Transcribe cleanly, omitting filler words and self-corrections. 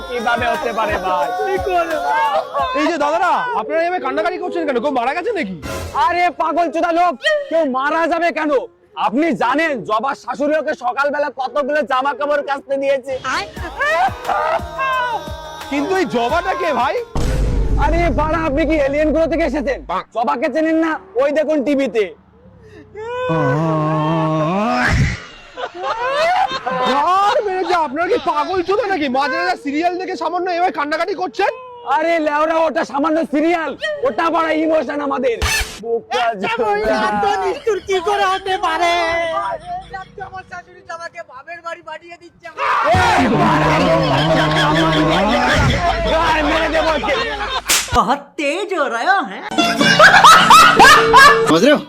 কিভাবে হতে পারে ভাই? এই যে দাদারা আপনারা এভাবে কান্নাকাটি করছেন কেন? কেউ মারা গেছে নাকি? আরে পাগল চোদা লোক, কেউ মারা যাবে কেন? আপনি জানেন জবার শাশুড়ি ওকে সকালবেলা কতগুলো জামা কাপড় কাচতে দিয়েছে? কিন্তু এই জবাটা কে ভাই? আরে বাড়া, আপনি কি এলিয়েন গ্রহ থেকে এসেছেন? জবাকে চেনেন না? ওই দেখুন টিভিতে। আর মেরেছে, আপনারা কি পাগল চোদা নাকি? মাঝে মাঝে সিরিয়াল দেখে সামান্য এভাবে কান্নাকাটি করছেন? আরে লেওরা, ওটা সামান্য সিরিয়াল, ওটা বড় ইমোশন আমাদের। বোকা চোদা। নিষ্ঠুর কি করে হতে পারে? আমার শাশুড়ি আমাকে বাপের বাড়ি পাঠিয়ে দিচ্ছে। গায়ে মেরে দেবো ওকে। बहुत तेज हो रहा है। समझ रहे हो?